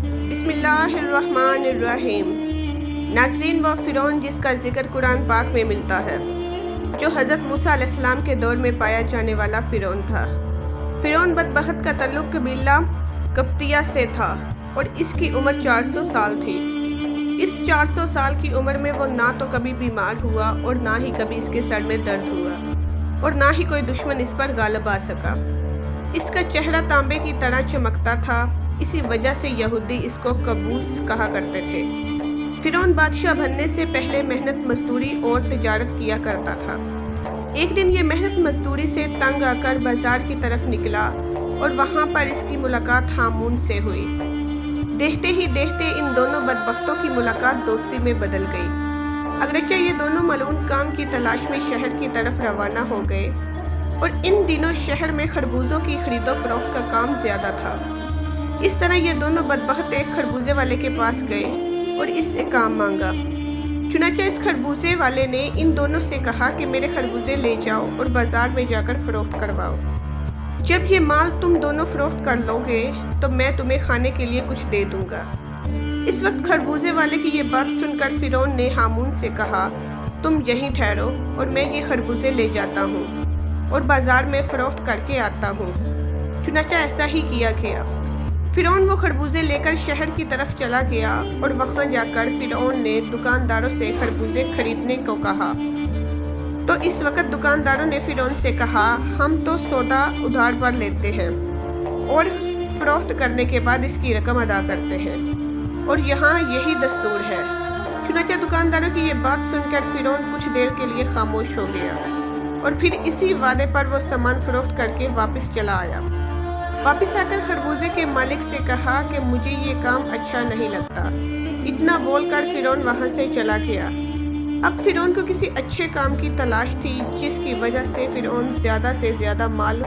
بسم اللہ الرحمن الرحیم۔ ناظرین، وہ فرعون جس کا ذکر قرآن پاک میں ملتا ہے، جو حضرت موسیٰ علیہ السلام کے دور میں پایا جانے والا فرعون تھا۔ فرعون بدبخت کا تعلق قبیلہ قبطیہ سے تھا اور اس کی عمر 400 سال تھی۔ اس 400 سال کی عمر میں وہ نہ تو کبھی بیمار ہوا اور نہ ہی کبھی اس کے سر میں درد ہوا اور نہ ہی کوئی دشمن اس پر غالب آ سکا۔ اس کا چہرہ تانبے کی طرح چمکتا تھا، اسی وجہ سے یہودی اس کو قبوس کہا کرتے تھے۔ فرعون بادشاہ بننے سے پہلے محنت مزدوری اور تجارت کیا کرتا تھا۔ ایک دن یہ محنت مزدوری سے تنگ آ کر بازار کی طرف نکلا اور وہاں پر اس کی ملاقات ہامون سے ہوئی۔ دیکھتے ہی دیکھتے ان دونوں بدبختوں کی ملاقات دوستی میں بدل گئی۔ اگرچہ یہ دونوں ملعون کام کی تلاش میں شہر کی طرف روانہ ہو گئے اور ان دنوں شہر میں خربوزوں کی خرید و فروخت کا کام زیادہ تھا۔ اس طرح یہ دونوں بدبخت ایک خربوزے والے کے پاس گئے اور اس سے کام مانگا۔ چنانچہ اس خربوزے والے نے ان دونوں سے کہا کہ میرے خربوزے لے جاؤ اور بازار میں جا کر فروخت کرواؤ۔ جب یہ مال تم دونوں فروخت کر لو گے تو میں تمہیں کھانے کے لیے کچھ دے دوں گا۔ اس وقت خربوزے والے کی یہ بات سن کر فرعون نے ہامون سے کہا، تم یہیں ٹھہرو اور میں یہ خربوزے لے جاتا ہوں اور بازار میں فروخت کر کے آتا ہوں۔ چنانچہ ایسا ہی کیا گیا۔ فرعون وہ خربوزے لے کر شہر کی طرف چلا گیا اور وہاں جا کر فرعون نے دکانداروں سے خربوزے خریدنے کو کہا۔ تو اس وقت دکانداروں نے فرعون سے کہا، ہم تو سودا ادھار پر لیتے ہیں اور فروخت کرنے کے بعد اس کی رقم ادا کرتے ہیں اور یہاں یہی دستور ہے۔ چنانچہ دکانداروں کی یہ بات سن کر فرعون کچھ دیر کے لیے خاموش ہو گیا اور پھر اسی وعدے پر وہ سامان فروخت کر کے واپس چلا آیا۔ واپس آ کر خربوزے کے مالک سے کہا کہ مجھے یہ کام اچھا نہیں لگتا۔ اتنا بول کر فرعون وہاں سے چلا گیا۔ اب فرعون کو کسی اچھے کام کی تلاش تھی جس کی وجہ سے فرعون زیادہ سے زیادہ مال،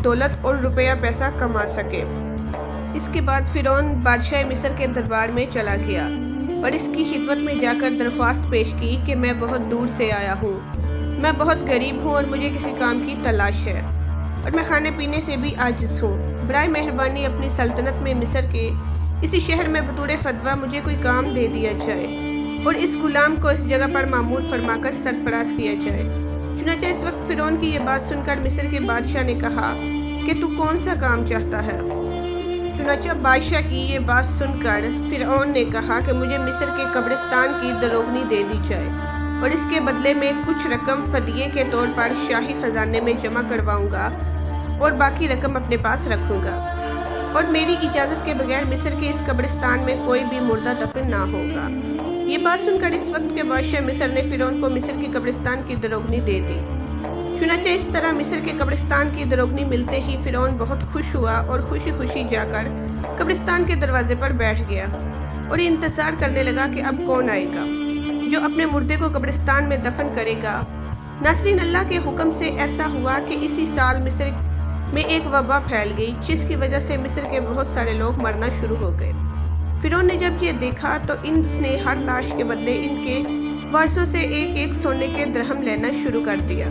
دولت اور روپیہ پیسہ کما سکے۔ اس کے بعد فرعون بادشاہ مصر کے دربار میں چلا گیا اور اس کی خدمت میں جا کر درخواست پیش کی کہ میں بہت دور سے آیا ہوں، میں بہت غریب ہوں اور مجھے کسی کام کی تلاش ہے اور میں کھانے پینے سے بھی عاجز ہوں۔ برائے مہربانی اپنی سلطنت میں مصر کے اسی شہر میں بطور فتویٰ مجھے کوئی کام دے دیا جائے اور اس غلام کو اس جگہ پر معمور فرما کر سرفراز کیا جائے۔ چنانچہ اس وقت فرعون کی یہ بات سن کر مصر کے بادشاہ نے کہا کہ تو کون سا کام چاہتا ہے؟ چنانچہ بادشاہ کی یہ بات سن کر فرعون نے کہا کہ مجھے مصر کے قبرستان کی دروگنی دے دی جائے اور اس کے بدلے میں کچھ رقم فدیے کے طور پر شاہی خزانے میں جمع کرواؤں گا اور باقی رقم اپنے پاس رکھوں گا اور میری اجازت کے بغیر مصر کے اس قبرستان میں کوئی بھی مردہ دفن نہ ہوگا۔ یہ بات سن کر اس وقت کے بادشاہ مصر نے فرعون کو مصر کی قبرستان کی دروگنی دے دی۔ چنانچہ اس طرح مصر کے قبرستان کی دروگنی ملتے ہی فرعون بہت خوش ہوا اور خوشی خوشی جا کر قبرستان کے دروازے پر بیٹھ گیا اور یہ انتظار کرنے لگا کہ اب کون آئے گا جو اپنے مردے کو قبرستان میں دفن کرے گا۔ ناظرین، اللہ کے حکم سے ایسا ہوا کہ اسی سال مصر میں ایک وبا پھیل گئی جس کی وجہ سے مصر کے بہت سارے لوگ مرنا شروع ہو گئے۔ فرعون نے جب یہ دیکھا تو اس نے ہر لاش کے بدلے ان کے وارثوں سے ایک ایک سونے کے درہم لینا شروع کر دیا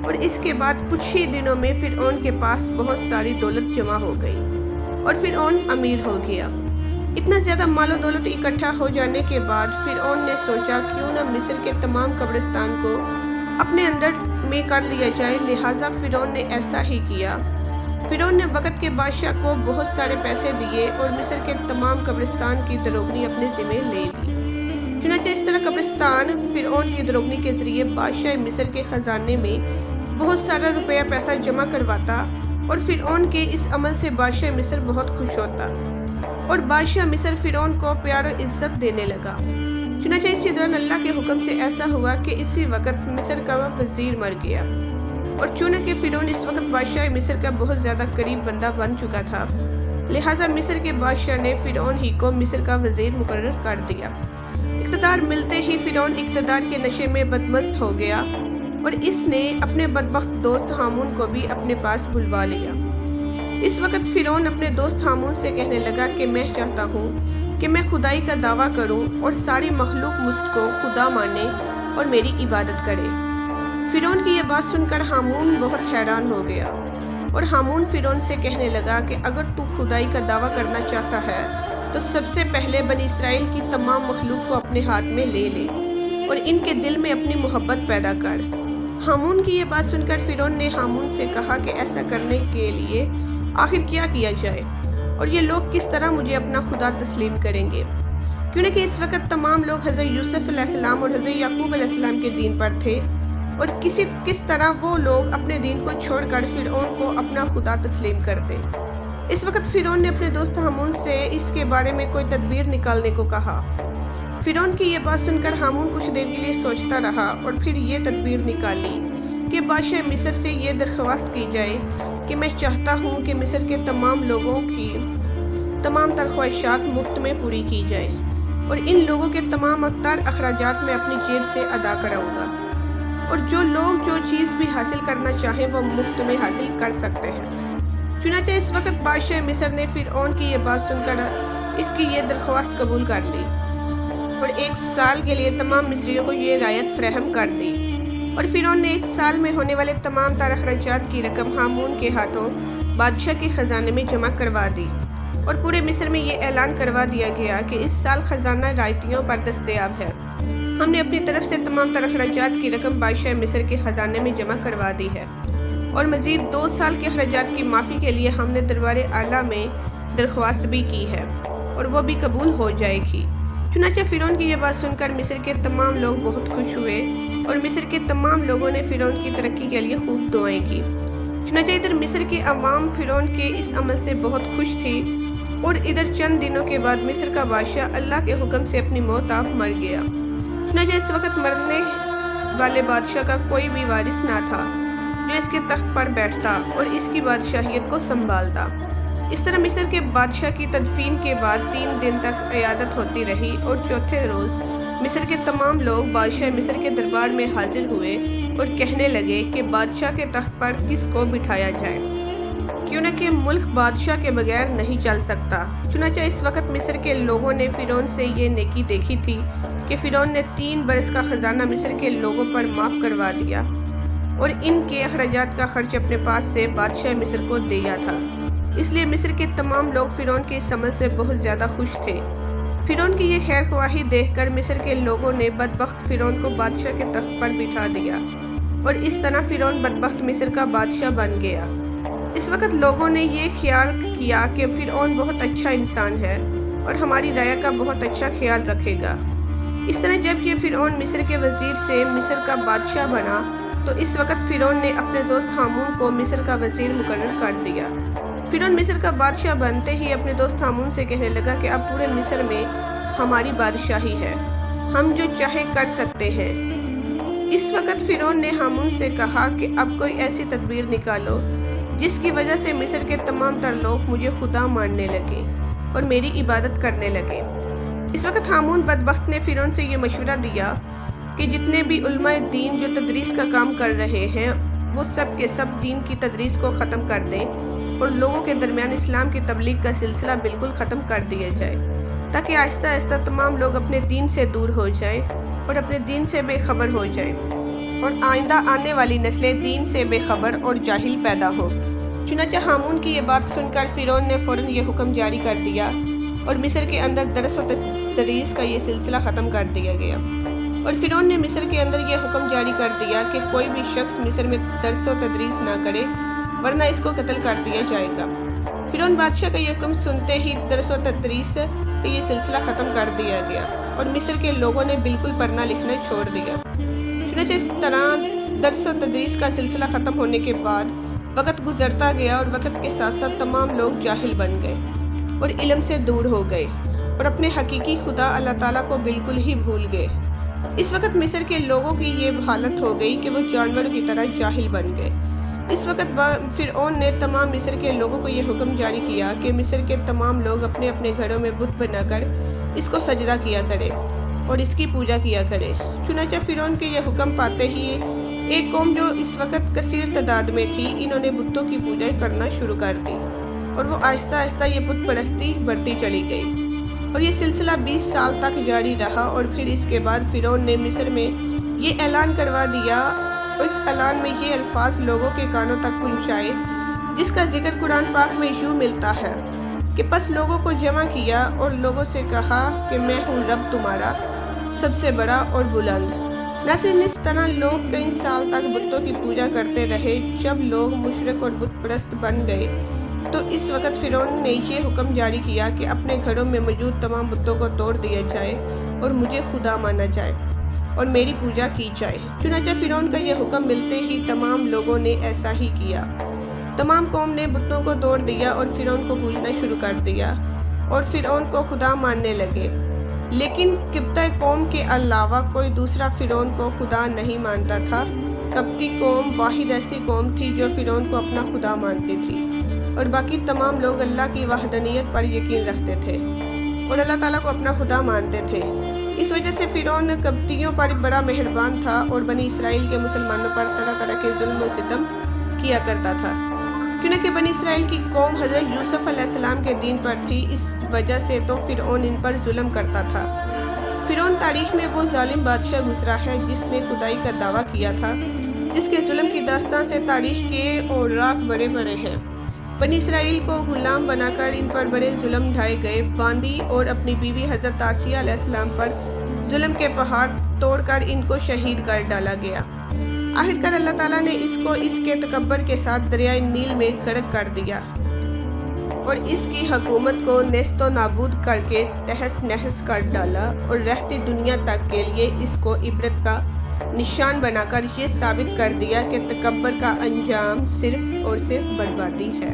اور اس کے بعد کچھ ہی دنوں میں فرعون کے پاس بہت ساری دولت جمع ہو گئی اور فرعون امیر ہو گیا۔ اتنا زیادہ مال و دولت اکٹھا ہو جانے کے بعد فرعون نے سوچا کیوں نہ مصر کے تمام قبرستان کو اپنے اندر میں کر لیا جائے، لہٰذا فرعون نے ایسا ہی کیا۔ فرعون نے وقت کے بادشاہ کو بہت سارے پیسے دیے اور مصر کے تمام قبرستان کی دروگنی اپنے ذمہ لے لی۔ چنانچہ اس طرح قبرستان فرعون کی دروگنی کے ذریعے بادشاہ مصر کے خزانے میں بہت سارا روپیہ پیسہ جمع کرواتا اور فرعون کے اس عمل سے بادشاہ مصر بہت خوش ہوتا اور بادشاہ مصر فرعون کو پیار و عزت دینے لگا۔ چنانچہ اسی دوران اللہ کے حکم سے ایسا ہوا کہ اسی وقت مصر کا وزیر مر گیا اور چونکہ فرعون اس وقت بادشاہ مصر کا بہت زیادہ قریب بندہ بن چکا تھا، لہٰذا مصر کے بادشاہ نے فرعون ہی کو مصر کا وزیر مقرر کر دیا۔ اقتدار ملتے ہی فرعون اقتدار کے نشے میں بدمست ہو گیا اور اس نے اپنے بدبخت دوست ہامون کو بھی اپنے پاس بلوا لیا۔ اس وقت فرعون اپنے دوست ہامون سے کہنے لگا کہ میں چاہتا ہوں کہ میں خدائی کا دعویٰ کروں اور ساری مخلوق مجھ کو خدا مانے اور میری عبادت کرے۔ فرعون کی یہ بات سن کر ہامون بہت حیران ہو گیا اور ہامون فرعون سے کہنے لگا کہ اگر تو خدائی کا دعویٰ کرنا چاہتا ہے تو سب سے پہلے بنی اسرائیل کی تمام مخلوق کو اپنے ہاتھ میں لے لے اور ان کے دل میں اپنی محبت پیدا کر۔ ہامون کی یہ بات سن کر فرعون نے ہامون سے کہا کہ ایسا کرنے کے لیے آخر کیا جائے اور یہ لوگ کس طرح مجھے اپنا خدا تسلیم کریں گے، کیونکہ اس وقت تمام لوگ حضرت یوسف علیہ السلام اور حضرت یعقوب علیہ السلام کے دین پر تھے، اور کس طرح وہ لوگ اپنے دین کو چھوڑ کر فرعون کو اپنا خدا تسلیم کرتے۔ اس وقت فرعون نے اپنے دوست ہامون سے اس کے بارے میں کوئی تدبیر نکالنے کو کہا۔ فرعون کی یہ بات سن کر ہامون کچھ دیر کے لیے سوچتا رہا اور پھر یہ تدبیر نکالی کہ بادشاہ مصر سے یہ درخواست کی جائے کہ میں چاہتا ہوں کہ مصر کے تمام لوگوں کی تمام تر خواہشات مفت میں پوری کی جائے اور ان لوگوں کے تمام تر اخراجات میں اپنی جیب سے ادا کراؤں گا، اور جو لوگ جو چیز بھی حاصل کرنا چاہیں وہ مفت میں حاصل کر سکتے ہیں۔ چنانچہ اس وقت بادشاہ مصر نے فرعون کی یہ بات سن کر اس کی یہ درخواست قبول کر لی اور 1 سال کے لیے تمام مصریوں کو یہ رعایت فراہم کر دی، اور فرعون نے 1 سال میں ہونے والے تمام تر اخراجات کی رقم ہامون کے ہاتھوں بادشاہ کے خزانے میں جمع کروا دی، اور پورے مصر میں یہ اعلان کروا دیا گیا کہ اس سال خزانہ رعایتیوں پر دستیاب ہے۔ ہم نے اپنی طرف سے تمام تر اخراجات کی رقم بادشاہ مصر کے خزانے میں جمع کروا دی ہے، اور مزید 2 سال کے اخراجات کی معافی کے لیے ہم نے دربار اعلیٰ میں درخواست بھی کی ہے اور وہ بھی قبول ہو جائے گی۔ چنانچہ فرعون کی یہ بات سن کر مصر کے تمام لوگ بہت خوش ہوئے، اور مصر کے تمام لوگوں نے فرعون کی ترقی کے لیے خوب دعائیں کی۔ چنانچہ ادھر مصر کے عوام فرعون کے اس عمل سے بہت خوش تھی، اور ادھر چند دنوں کے بعد مصر کا بادشاہ اللہ کے حکم سے اپنی موت آپ مر گیا۔ چنانچہ اس وقت مرنے والے بادشاہ کا کوئی بھی وارث نہ تھا جو اس کے تخت پر بیٹھتا اور اس کی بادشاہیت کو سنبھالتا۔ اس طرح مصر کے بادشاہ کی تدفین کے بعد 3 دن تک عیادت ہوتی رہی، اور چوتھے روز مصر کے تمام لوگ بادشاہ مصر کے دربار میں حاضر ہوئے اور کہنے لگے کہ بادشاہ کے تخت پر کس کو بٹھایا جائے، کیونکہ ملک بادشاہ کے بغیر نہیں چل سکتا۔ چنانچہ اس وقت مصر کے لوگوں نے فرعون سے یہ نیکی دیکھی تھی کہ فرعون نے 3 برس کا خزانہ مصر کے لوگوں پر معاف کروا دیا اور ان کے اخراجات کا خرچ اپنے پاس سے بادشاہ مصر کو دیا تھا۔ اس لیے مصر کے تمام لوگ فرعون کے اس عمل سے بہت زیادہ خوش تھے۔ فرعون کی یہ خیر خواہی دیکھ کر مصر کے لوگوں نے بدبخت فرعون کو بادشاہ کے تخت پر بٹھا دیا، اور اس طرح فرعون بدبخت مصر کا بادشاہ بن گیا۔ اس وقت لوگوں نے یہ خیال کیا کہ فرعون بہت اچھا انسان ہے اور ہماری رعایا کا بہت اچھا خیال رکھے گا۔ اس طرح جب یہ فرعون مصر کے وزیر سے مصر کا بادشاہ بنا تو اس وقت فرعون نے اپنے دوست ہامون کو مصر کا وزیر مقرر کر دیا۔ فرعون مصر کا بادشاہ بنتے ہی اپنے دوست ہامون سے کہنے لگا کہ اب پورے مصر میں ہماری بادشاہی ہے، ہم جو چاہے کر سکتے ہیں۔ اس وقت فرعون نے ہامون سے کہا کہ اب کوئی ایسی تدبیر نکالو جس کی وجہ سے مصر کے تمام تر لوگ مجھے خدا ماننے لگے اور میری عبادت کرنے لگے۔ اس وقت ہامون بدبخت نے فرعون سے یہ مشورہ دیا کہ جتنے بھی علماء دین جو تدریس کا کام کر رہے ہیں وہ سب کے سب دین کی تدریس کو ختم کر دیں اور لوگوں کے درمیان اسلام کی تبلیغ کا سلسلہ بالکل ختم کر دیا جائے، تاکہ آہستہ آہستہ تمام لوگ اپنے دین سے دور ہو جائیں اور اپنے دین سے بے خبر ہو جائیں، اور آئندہ آنے والی نسلیں دین سے بے خبر اور جاہل پیدا ہوں۔ چنانچہ ہامون کی یہ بات سن کر فرعون نے فوراً یہ حکم جاری کر دیا اور مصر کے اندر درس و تدریس کا یہ سلسلہ ختم کر دیا گیا، اور فرعون نے مصر کے اندر یہ حکم جاری کر دیا کہ کوئی بھی شخص مصر میں درس و تدریس نہ کرے ورنہ اس کو قتل کر دیا جائے گا۔ فرعون بادشاہ کا یہ حکم سنتے ہی درس و تدریس کا یہ سلسلہ ختم کر دیا گیا اور مصر کے لوگوں نے بالکل پڑھنا لکھنا چھوڑ دیا۔ چنانچہ اس طرح درس و تدریس کا سلسلہ ختم ہونے کے بعد وقت گزرتا گیا اور وقت کے ساتھ ساتھ تمام لوگ جاہل بن گئے اور علم سے دور ہو گئے اور اپنے حقیقی خدا اللہ تعالیٰ کو بالکل ہی بھول گئے۔ اس وقت مصر کے لوگوں کی یہ حالت ہو گئی کہ وہ جانوروں کی طرح جاہل بن گئے۔ اس وقت فرعون نے تمام مصر کے لوگوں کو یہ حکم جاری کیا کہ مصر کے تمام لوگ اپنے اپنے گھروں میں بت بنا کر اس کو سجدہ کیا کرے اور اس کی پوجا کیا کرے۔ چنانچہ فرعون کے یہ حکم پاتے ہی ایک قوم جو اس وقت کثیر تعداد میں تھی انہوں نے بتوں کی پوجا کرنا شروع کر دی، اور وہ آہستہ آہستہ یہ بت پرستی بڑھتی چلی گئی، اور یہ سلسلہ 20 سال تک جاری رہا۔ اور پھر اس کے بعد فرعون نے مصر میں یہ اعلان کروا دیا، اور اس اعلان میں یہ الفاظ لوگوں کے کانوں تک پہنچائے جس کا ذکر قرآن پاک میں یوں ملتا ہے: کہ پس لوگوں کو جمع کیا اور لوگوں سے کہا کہ میں ہوں رب تمہارا سب سے بڑا اور بلند۔ ناظرین، اس طرح لوگ کئی سال تک بتوں کی پوجا کرتے رہے۔ جب لوگ مشرک اور بت پرست بن گئے تو اس وقت فرعون نے یہ حکم جاری کیا کہ اپنے گھروں میں موجود تمام بتوں کو توڑ دیا جائے اور مجھے خدا مانا جائے اور میری پوجا کی جائے۔ چنانچہ فرعون کا یہ حکم ملتے ہی تمام لوگوں نے ایسا ہی کیا۔ تمام قوم نے بتوں کو توڑ دیا اور فرعون کو پوجنا شروع کر دیا اور فرعون کو خدا ماننے لگے۔ لیکن قبطی قوم کے علاوہ کوئی دوسرا فرعون کو خدا نہیں مانتا تھا۔ قبطی قوم واحد ایسی قوم تھی جو فرعون کو اپنا خدا مانتی تھی، اور باقی تمام لوگ اللہ کی وحدانیت پر یقین رکھتے تھے اور اللہ تعالیٰ کو اپنا خدا مانتے تھے۔ اس وجہ سے فرعون قبطیوں پر بڑا مہربان تھا اور بنی اسرائیل کے مسلمانوں پر طرح طرح کے ظلم و ستم کیا کرتا تھا، کیونکہ بنی اسرائیل کی قوم حضرت یوسف علیہ السلام کے دین پر تھی۔ اس وجہ سے تو فرعون ان پر ظلم کرتا تھا۔ فرعون تاریخ میں وہ ظالم بادشاہ گزرا ہے جس نے خدائی کا دعویٰ کیا تھا، جس کے ظلم کی داستان سے تاریخ کے اوراق بڑے بڑے ہیں۔ بنی اسرائیل کو غلام بنا کر ان پر بڑے ظلم ڈھائے گئے۔ باندی اور اپنی بیوی حضرت آسیہ علیہ السلام پر ظلم کے پہاڑ توڑ کر ان کو شہید کر ڈالا گیا۔ آخرکار اللہ تعالیٰ نے اس کو اس کے تکبر کے ساتھ دریائے نیل میں غرق کر دیا اور اس کی حکومت کو نیست و نابود کر کے تہس نہس کر ڈالا، اور رہتی دنیا تک کے لیے اس کو عبرت کا نشان بنا کر یہ ثابت کر دیا کہ تکبر کا انجام صرف اور صرف بربادی ہے۔